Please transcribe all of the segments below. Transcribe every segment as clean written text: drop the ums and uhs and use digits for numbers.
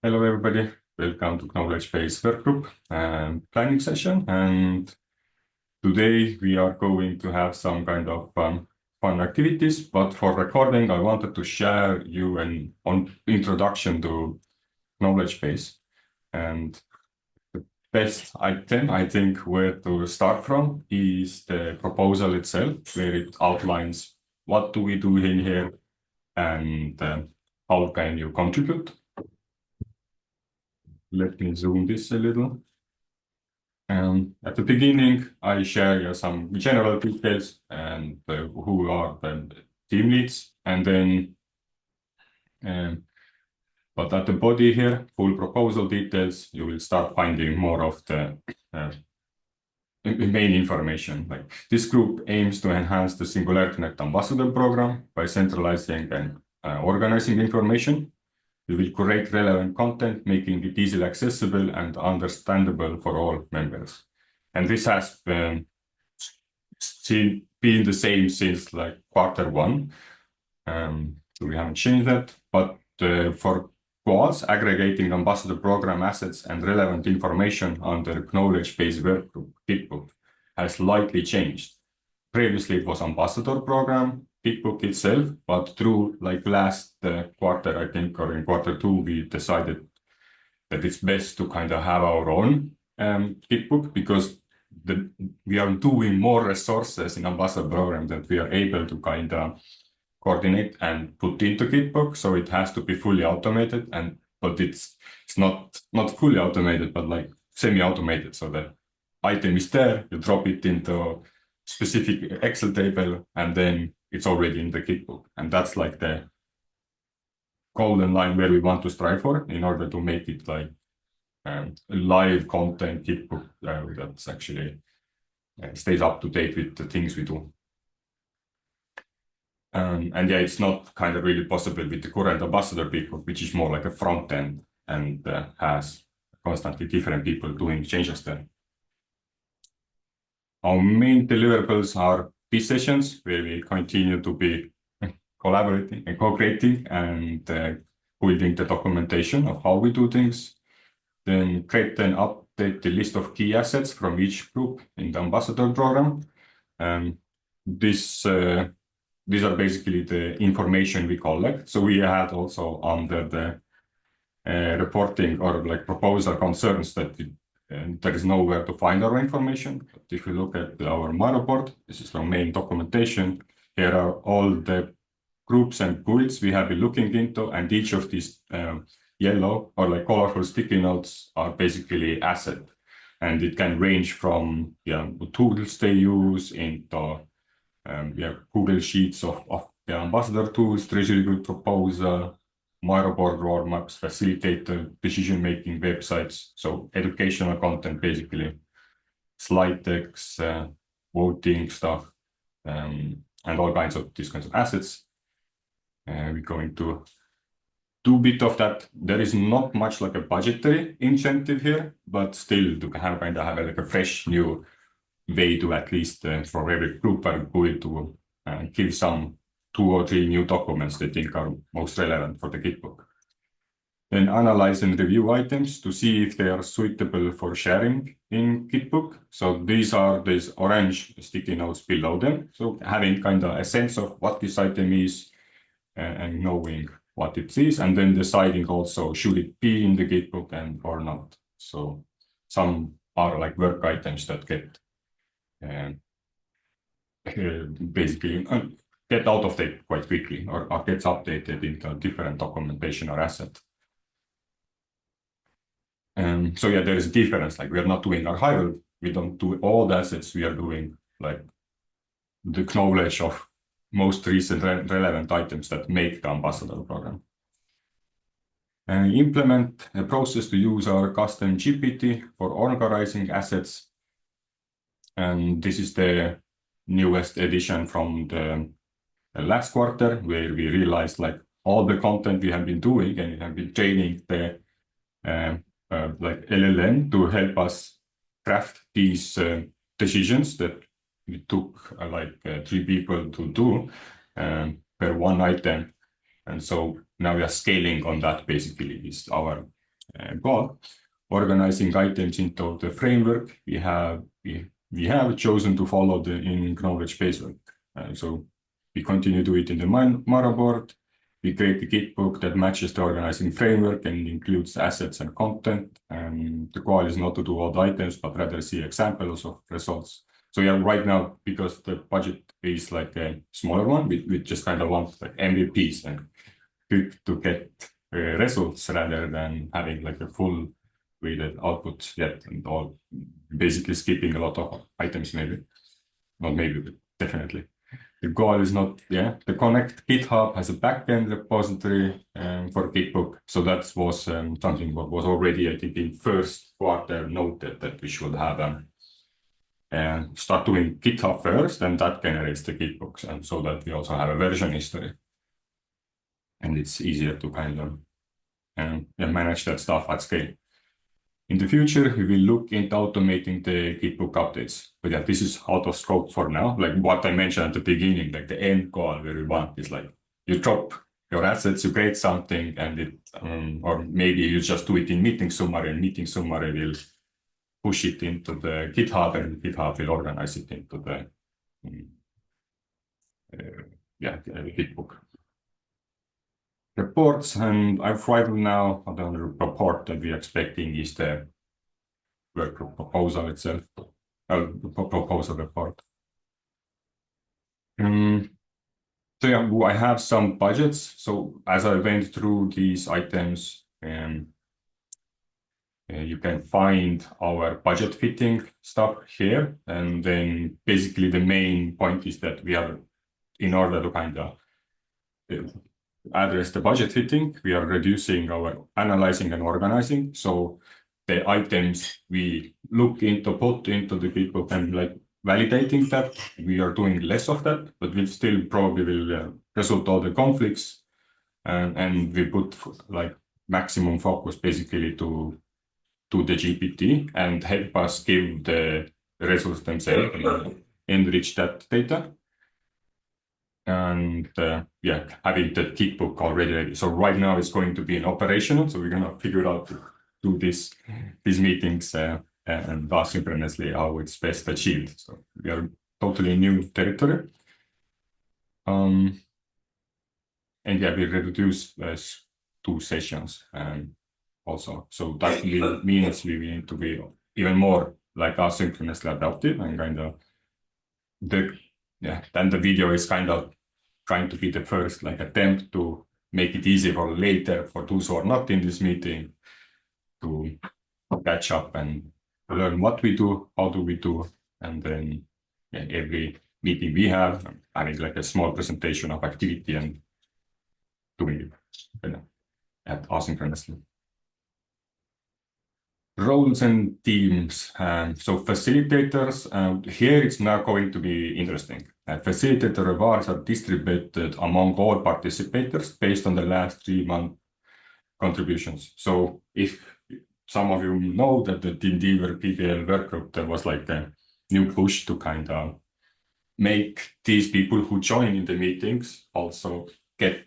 Hello, everybody. Welcome to Knowledge-Based Workgroup planning session. And today we are going to have some kind of fun activities. But for recording, I wanted to share you an introduction to knowledge base. And the best item, I think, where to start from is the proposal itself, where it outlines what do we do in here and how can you contribute. Let me zoom this a little. At the beginning, I share some general details and who are the team leads, and then, but at the body here, full proposal details, you will start finding more of the main information. Like this group aims to enhance the Singularity Net Ambassador Program by centralizing and organizing information. We will curate relevant content, making it easily accessible and understandable for all members. And this has been the same since like Q1. So we haven't changed that. But for goals, aggregating ambassador program assets and relevant information under knowledge-based workgroup GitBook has slightly changed. Previously, it was ambassador program GitBook itself, but through like last quarter, I think, or in Q2, we decided that it's best to kind of have our own GitBook because we are doing more resources in ambassador program that we are able to kind of coordinate and put into GitBook. So it has to be fully automated, but it's not fully automated, but like semi-automated, so that item is there, you drop it into specific Excel table, and then it's already in the GitBook. And that's like the golden line where we want to strive for in order to make it like live content GitBook that's actually stays up to date with the things we do. And yeah, it's not kind of really possible with the current ambassador GitBook, which is more like a front end and has constantly different people doing changes there. Our main deliverables are these sessions where we continue to be collaborating and co-creating and building the documentation of how we do things. Then create and update the list of key assets from each group in the ambassador program. These are basically the information we collect. So we had also under the reporting or like proposal concerns that there is nowhere to find our information. But if you look at our My report, this is our main documentation. Here are all the groups and builds we have been looking into, and each of these yellow or like colorful sticky notes are basically asset. And it can range from tools they use into Google Sheets of the ambassador tools, Treasury Guild proposal, My report roadmaps, facilitator, decision-making websites, so educational content basically, slide decks, voting stuff, and all kinds of these kinds of assets. We're going to do a bit of that. There is not much like a budgetary incentive here, but still to have like a fresh new way to at least for every group are going to give some 2 or 3 new documents they think are most relevant for the GitBook. Then analyze and review items to see if they are suitable for sharing in GitBook. So these are these orange sticky notes below them. So having kind of a sense of what this item is and knowing what it is, and then deciding also should it be in the GitBook and or not. So some are like work items that get basically get out of date quite quickly or gets updated into a different documentation or asset. So yeah, there is a difference. Like we are not doing archival, we don't do all the assets, we are doing like the knowledge of most recent relevant items that make the ambassador program. And implement a process to use our custom GPT for organizing assets. And this is the newest edition from the last quarter, where we realized like all the content we have been doing and we have been training the like LLM to help us craft these decisions that it took like 3 people to do per one item. And so now we are scaling on that basically is our goal, organizing items into the framework, we have chosen to follow the in knowledge base work. So we continue to do it in the Mara board. We create the GitBook that matches the organizing framework and includes assets and content. And the goal is not to do all the items, but rather see examples of results. So yeah, right now, because the budget is like a smaller one, we just kind of want like MVPs and quick to get results rather than having like a full weighted output yet and all, basically skipping a lot of items maybe. Not maybe, but definitely. The goal is not, the Connect GitHub has a backend repository for GitBook. So that was something that was already, I think, in first quarter noted that we should have start doing GitHub first, and that generates the GitBooks, and so that we also have a version history. And it's easier to kind of manage that stuff at scale. In the future, we will look into automating the GitBook updates. But yeah, this is out of scope for now. Like what I mentioned at the beginning, like the end goal where we want is like you drop your assets, you create something, and it, or maybe you just do it in meeting summary, and meeting summary will push it into the GitHub, and GitHub will organize it into the GitBook. Reports, and I've right now the report that we're expecting is the workgroup proposal itself, the proposal report. So yeah, I have some budgets. So as I went through these items, you can find our budget fitting stuff here. And then basically the main point is that we are, in order to kind of address the budget fitting, we are reducing our analyzing and organizing. So the items we look into, put into the GitBook and like validating that, we are doing less of that, but we still probably will result all the conflicts. And we put like maximum focus basically to the GPT and help us give the results themselves and enrich that data. And having the GitBook already ready. So right now it's going to be in operational. So we're going to figure out to do these meetings and asynchronously how it's best achieved. So we are totally new territory. And yeah, we reduce 2 sessions also. So that means we need to be even more like asynchronously adaptive and kind of then the video is kind of trying to be the first like attempt to make it easy for later for those who are not in this meeting to catch up and learn what we do, how do we do, and then every meeting we have, having like a small presentation of activity and doing it at asynchronously. Roles and teams. So facilitators, here it's now going to be interesting. Facilitator rewards are distributed among all participators based on the last 3-month contributions. So if some of you know that the Endeavor PBL workgroup, there was like a new push to kind of make these people who join in the meetings also get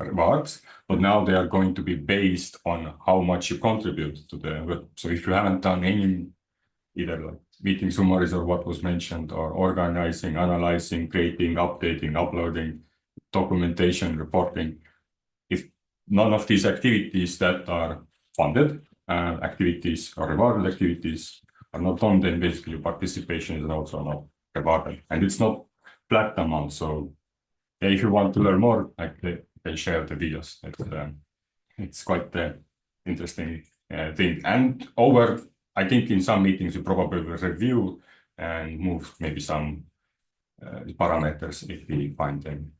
rewards, but now they are going to be based on how much you contribute to the work. So if you haven't done any either like meeting summaries or what was mentioned, or organizing, analyzing, creating, updating, uploading, documentation, reporting, if none of these activities that are funded activities or rewarded activities are not done, then basically participation is also not rewarded, and it's not flat amount. So if you want to learn more, like they share the videos. It's quite the interesting thing. And I think in some meetings you probably will review and move maybe some parameters if we find them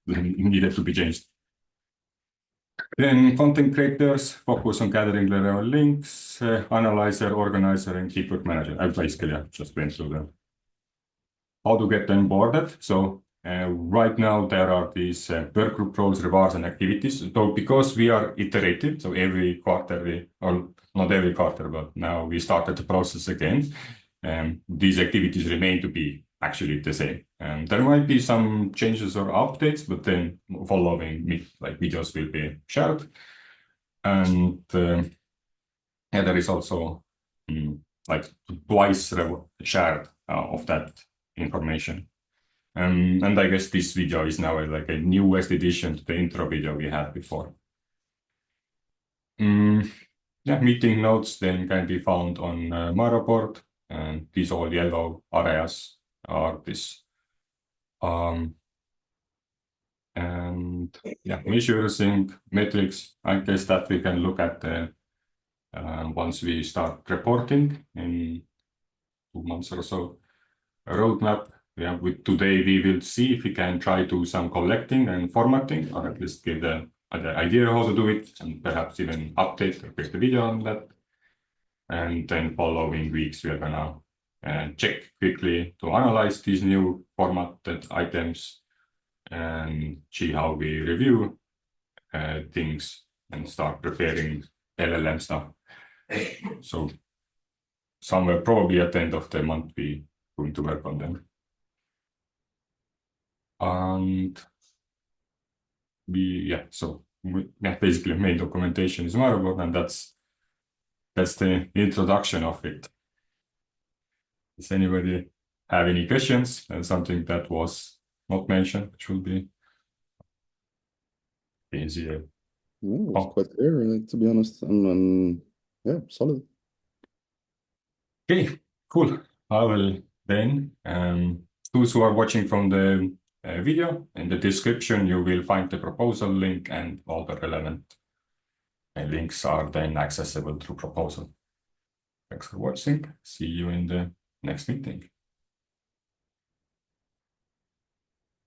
needed to be changed. Then content creators focus on gathering relevant links, analyzer, organizer, and keyword manager. I basically just went through them. How to get them onboarded. So right now there are these workgroup roles, rewards, and activities. So because we are iterative, so every quarter or not every quarter, but now we started the process again. These activities remain to be actually the same. There might be some changes or updates, but then following videos will be shared. And yeah, there is also like twice shared of that information. And I guess this video is now like a newest addition to the intro video we had before. Yeah, meeting notes then can be found on Miro board, and these all yellow areas are this. And yeah, measuring metrics, I guess that we can look at once we start reporting in 2 months or so. A roadmap. Yeah, with today we will see if we can try to some collecting and formatting, or at least give the idea how to do it, and perhaps even update or create a video on that. And then following weeks we are gonna check quickly to analyze these new formatted items and see how we review things and start preparing LLM stuff. So somewhere probably at the end of the month we going to work on them. And basically main documentation is Marburg, and that's the introduction of it. Does anybody have any questions and something that was not mentioned, which will be easier? No, it's quite clear, to be honest. And yeah, solid. Okay, cool. I will then, those who are watching from the video, in the description you will find the proposal link, and all the relevant links are then accessible through proposal. Thanks for watching. See you in the next meeting.